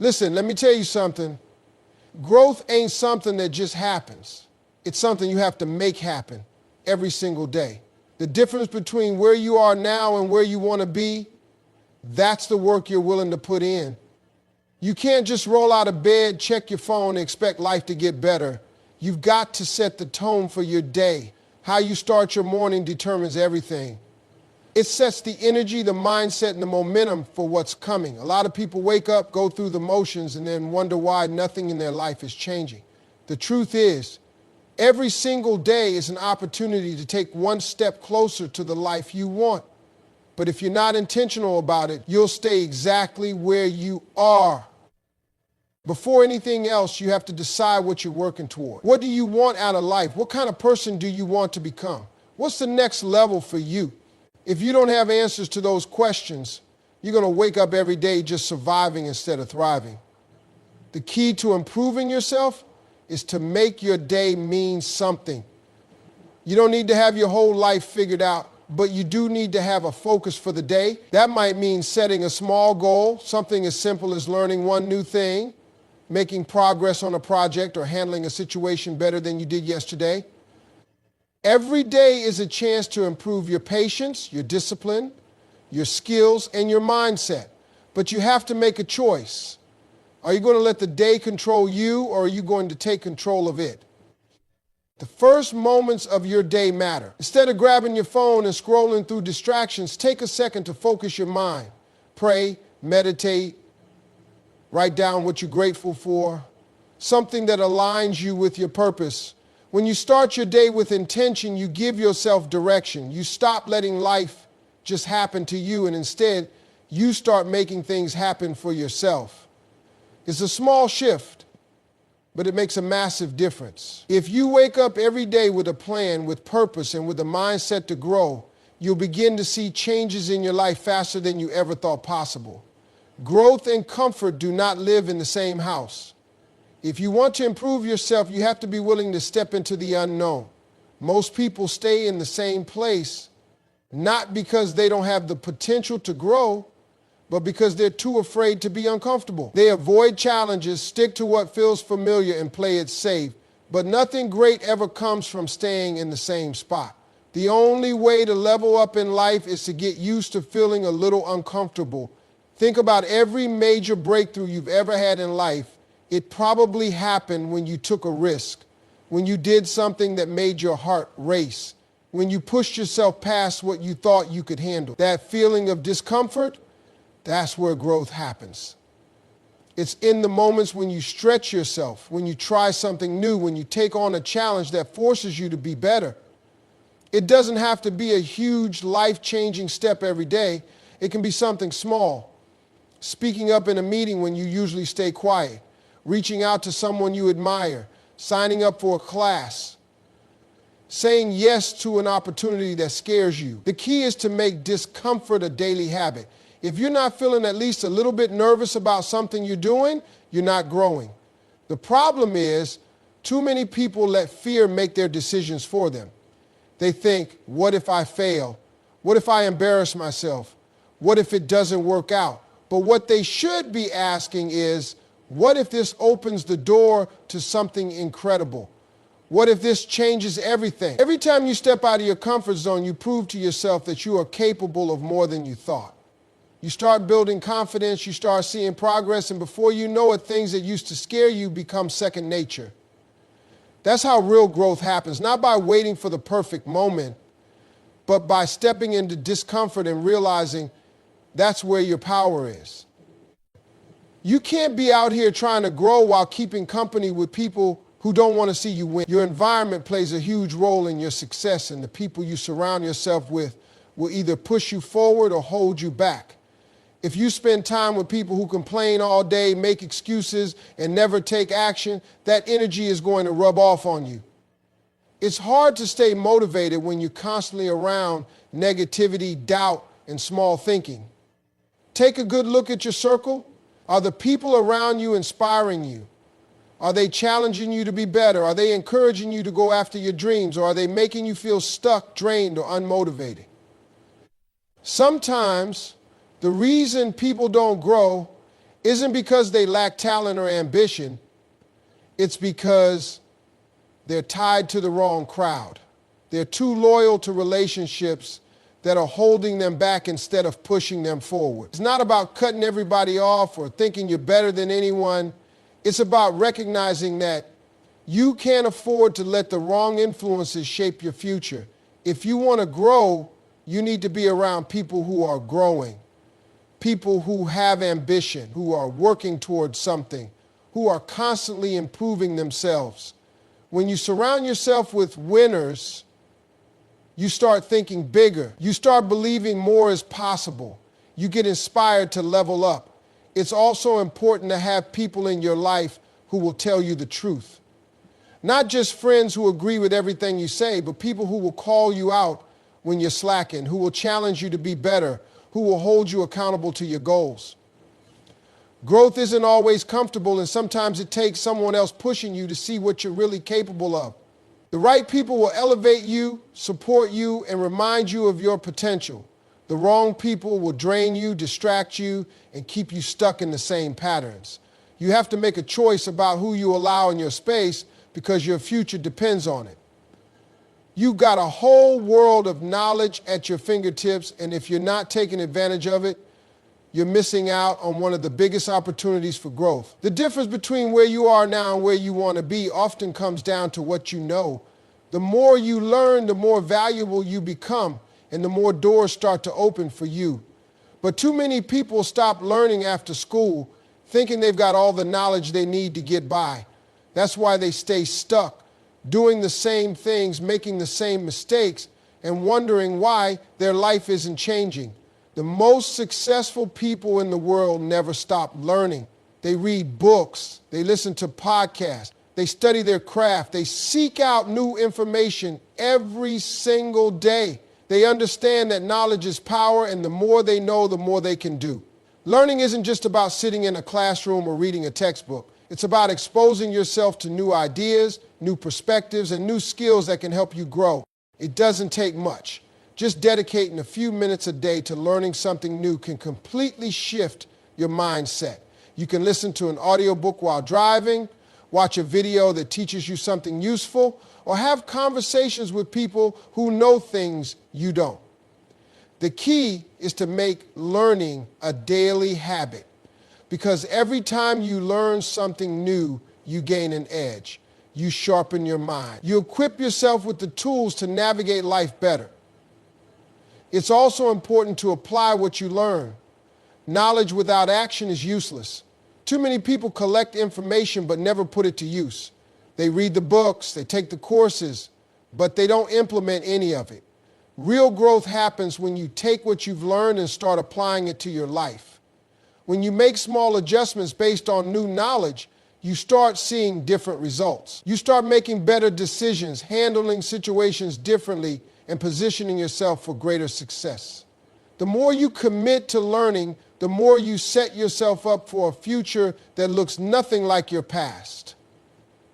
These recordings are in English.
Listen, let me tell you something. Growth ain't something that just happens. It's something you have to make happen every single day. The difference between where you are now and where you want to be, that's the work you're willing to put in. You can't just roll out of bed, check your phone, and expect life to get better. You've got to set the tone for your day. How you start your morning determines everything. It sets the energy, the mindset, and the momentum for what's coming. A lot of people wake up, go through the motions, and then wonder why nothing in their life is changing. The truth is, every single day is an opportunity to take one step closer to the life you want. But if you're not intentional about it, you'll stay exactly where you are. Before anything else, you have to decide what you're working toward. What do you want out of life? What kind of person do you want to become? What's the next level for you? If you don't have answers to those questions, you're going to wake up every day just surviving instead of thriving. The key to improving yourself is to make your day mean something. You don't need to have your whole life figured out, but you do need to have a focus for the day. That might mean setting a small goal, something as simple as learning one new thing, making progress on a project, or handling a situation better than you did yesterday. Every day is a chance to improve your patience, your discipline, your skills, and your mindset. But you have to make a choice. Are you going to let the day control you, or are you going to take control of it? The first moments of your day matter. Instead of grabbing your phone and scrolling through distractions, take a second to focus your mind. Pray, meditate, write down what you're grateful for, something that aligns you with your purpose. When you start your day with intention, you give yourself direction. You stop letting life just happen to you, and instead, you start making things happen for yourself. It's a small shift, but it makes a massive difference. If you wake up every day with a plan, with purpose, and with a mindset to grow, you'll begin to see changes in your life faster than you ever thought possible. Growth and comfort do not live in the same house. If you want to improve yourself, you have to be willing to step into the unknown. Most people stay in the same place, not because they don't have the potential to grow, but because they're too afraid to be uncomfortable. They avoid challenges, stick to what feels familiar, and play it safe. But nothing great ever comes from staying in the same spot. The only way to level up in life is to get used to feeling a little uncomfortable. Think about every major breakthrough you've ever had in life. It probably happened when you took a risk, when you did something that made your heart race, when you pushed yourself past what you thought you could handle. That feeling of discomfort, that's where growth happens. It's in the moments when you stretch yourself, when you try something new, when you take on a challenge that forces you to be better. It doesn't have to be a huge, life-changing step every day. It can be something small. Speaking up in a meeting when you usually stay quiet, reaching out to someone you admire, signing up for a class, saying yes to an opportunity that scares you. The key is to make discomfort a daily habit. If you're not feeling at least a little bit nervous about something you're doing, you're not growing. The problem is, too many people let fear make their decisions for them. They think, what if I fail? What if I embarrass myself? What if it doesn't work out? But what they should be asking is, what if this opens the door to something incredible? What if this changes everything? Every time you step out of your comfort zone, you prove to yourself that you are capable of more than you thought. You start building confidence, you start seeing progress, and before you know it, things that used to scare you become second nature. That's how real growth happens, not by waiting for the perfect moment, but by stepping into discomfort and realizing that's where your power is. You can't be out here trying to grow while keeping company with people who don't want to see you win. Your environment plays a huge role in your success, and the people you surround yourself with will either push you forward or hold you back. If you spend time with people who complain all day, make excuses, and never take action, that energy is going to rub off on you. It's hard to stay motivated when you're constantly around negativity, doubt, and small thinking. Take a good look at your circle. Are the people around you inspiring you? Are they challenging you to be better? Are they encouraging you to go after your dreams? Or are they making you feel stuck, drained, or unmotivated? Sometimes the reason people don't grow isn't because they lack talent or ambition. It's because they're tied to the wrong crowd. They're too loyal to relationships that are holding them back instead of pushing them forward. It's not about cutting everybody off or thinking you're better than anyone. It's about recognizing that you can't afford to let the wrong influences shape your future. If you want to grow, you need to be around people who are growing, people who have ambition, who are working towards something, who are constantly improving themselves. When you surround yourself with winners, you start thinking bigger. You start believing more is possible. You get inspired to level up. It's also important to have people in your life who will tell you the truth. Not just friends who agree with everything you say, but people who will call you out when you're slacking, who will challenge you to be better, who will hold you accountable to your goals. Growth isn't always comfortable, and sometimes it takes someone else pushing you to see what you're really capable of. The right people will elevate you, support you, and remind you of your potential. The wrong people will drain you, distract you, and keep you stuck in the same patterns. You have to make a choice about who you allow in your space because your future depends on it. You've got a whole world of knowledge at your fingertips, and if you're not taking advantage of it, you're missing out on one of the biggest opportunities for growth. The difference between where you are now and where you want to be often comes down to what you know. The more you learn, the more valuable you become, and the more doors start to open for you. But too many people stop learning after school, thinking they've got all the knowledge they need to get by. That's why they stay stuck, doing the same things, making the same mistakes, and wondering why their life isn't changing. The most successful people in the world never stop learning. They read books, they listen to podcasts, they study their craft, they seek out new information every single day. They understand that knowledge is power, and the more they know, the more they can do. Learning isn't just about sitting in a classroom or reading a textbook. It's about exposing yourself to new ideas, new perspectives, and new skills that can help you grow. It doesn't take much. Just dedicating a few minutes a day to learning something new can completely shift your mindset. You can listen to an audiobook while driving, watch a video that teaches you something useful, or have conversations with people who know things you don't. The key is to make learning a daily habit, because every time you learn something new, you gain an edge. You sharpen your mind. You equip yourself with the tools to navigate life better. It's also important to apply what you learn. Knowledge without action is useless. Too many people collect information but never put it to use. They read the books, they take the courses, but they don't implement any of it. Real growth happens when you take what you've learned and start applying it to your life. When you make small adjustments based on new knowledge, you start seeing different results. You start making better decisions, handling situations differently, and positioning yourself for greater success. The more you commit to learning, the more you set yourself up for a future that looks nothing like your past.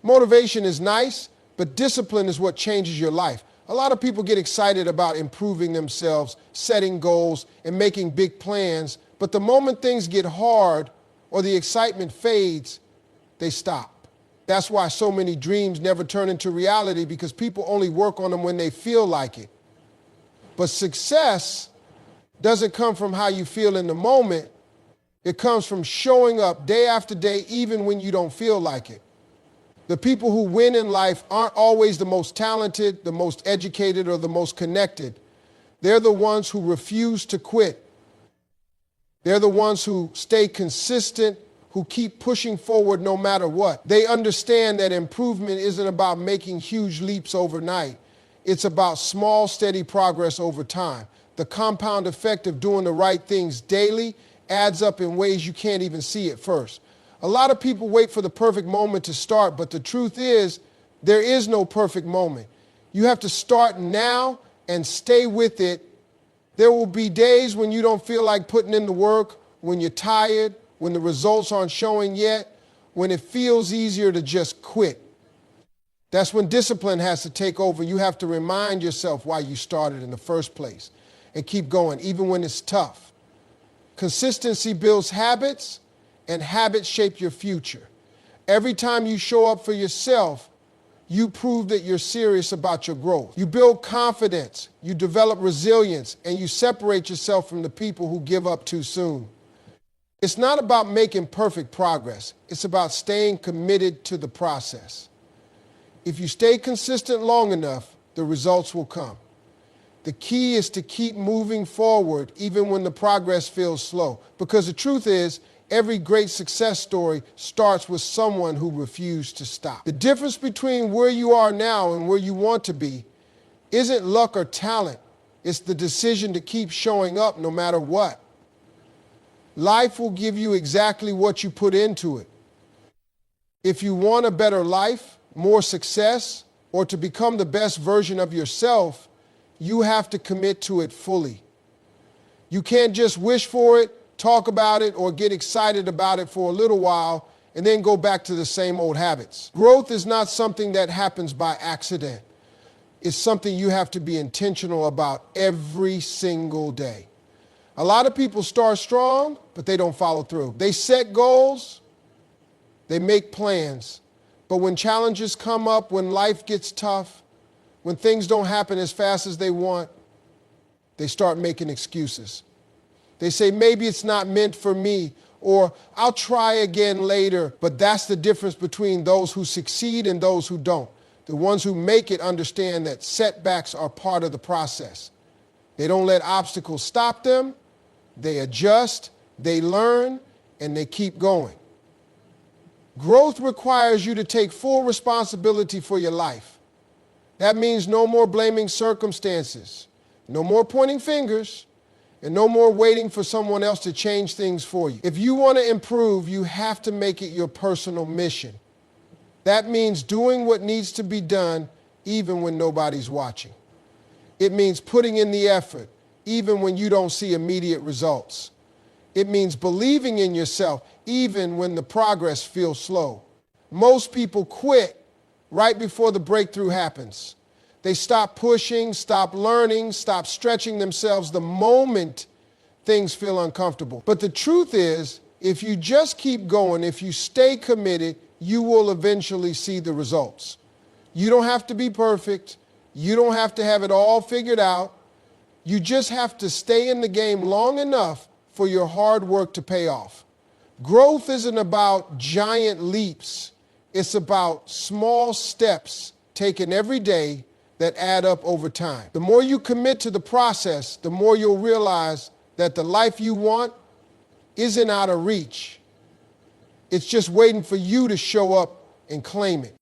Motivation is nice, but discipline is what changes your life. A lot of people get excited about improving themselves, setting goals, and making big plans, but the moment things get hard or the excitement fades, they stop. That's why so many dreams never turn into reality, because people only work on them when they feel like it. But success doesn't come from how you feel in the moment. It comes from showing up day after day, even when you don't feel like it. The people who win in life aren't always the most talented, the most educated, or the most connected. They're the ones who refuse to quit. They're the ones who stay consistent, who keep pushing forward no matter what. They understand that improvement isn't about making huge leaps overnight. It's about small, steady progress over time. The compound effect of doing the right things daily adds up in ways you can't even see at first. A lot of people wait for the perfect moment to start, but the truth is, there is no perfect moment. You have to start now and stay with it. There will be days when you don't feel like putting in the work, when you're tired, when the results aren't showing yet, when it feels easier to just quit. That's when discipline has to take over. You have to remind yourself why you started in the first place and keep going, even when it's tough. Consistency builds habits, and habits shape your future. Every time you show up for yourself, you prove that you're serious about your growth. You build confidence, you develop resilience, and you separate yourself from the people who give up too soon. It's not about making perfect progress. It's about staying committed to the process. If you stay consistent long enough, the results will come. The key is to keep moving forward even when the progress feels slow. Because the truth is, every great success story starts with someone who refused to stop. The difference between where you are now and where you want to be isn't luck or talent. It's the decision to keep showing up no matter what. Life will give you exactly what you put into it. If you want a better life, more success, or to become the best version of yourself, you have to commit to it fully. You can't just wish for it, talk about it, or get excited about it for a little while and then go back to the same old habits. Growth is not something that happens by accident. It's something you have to be intentional about every single day. A lot of people start strong, but they don't follow through. They set goals, they make plans, but when challenges come up, when life gets tough, when things don't happen as fast as they want, they start making excuses. They say, maybe it's not meant for me, or I'll try again later. But that's the difference between those who succeed and those who don't. The ones who make it understand that setbacks are part of the process. They don't let obstacles stop them. They adjust, they learn, and they keep going. Growth requires you to take full responsibility for your life. That means no more blaming circumstances, no more pointing fingers, and no more waiting for someone else to change things for you. If you want to improve, you have to make it your personal mission. That means doing what needs to be done even when nobody's watching. It means putting in the effort even when you don't see immediate results. It means believing in yourself even when the progress feels slow. Most people quit right before the breakthrough happens. They stop pushing, stop learning, stop stretching themselves the moment things feel uncomfortable. But the truth is, if you just keep going, if you stay committed, you will eventually see the results. You don't have to be perfect. You don't have to have it all figured out. You just have to stay in the game long enough for your hard work to pay off. Growth isn't about giant leaps. It's about small steps taken every day that add up over time. The more you commit to the process, the more you'll realize that the life you want isn't out of reach. It's just waiting for you to show up and claim it.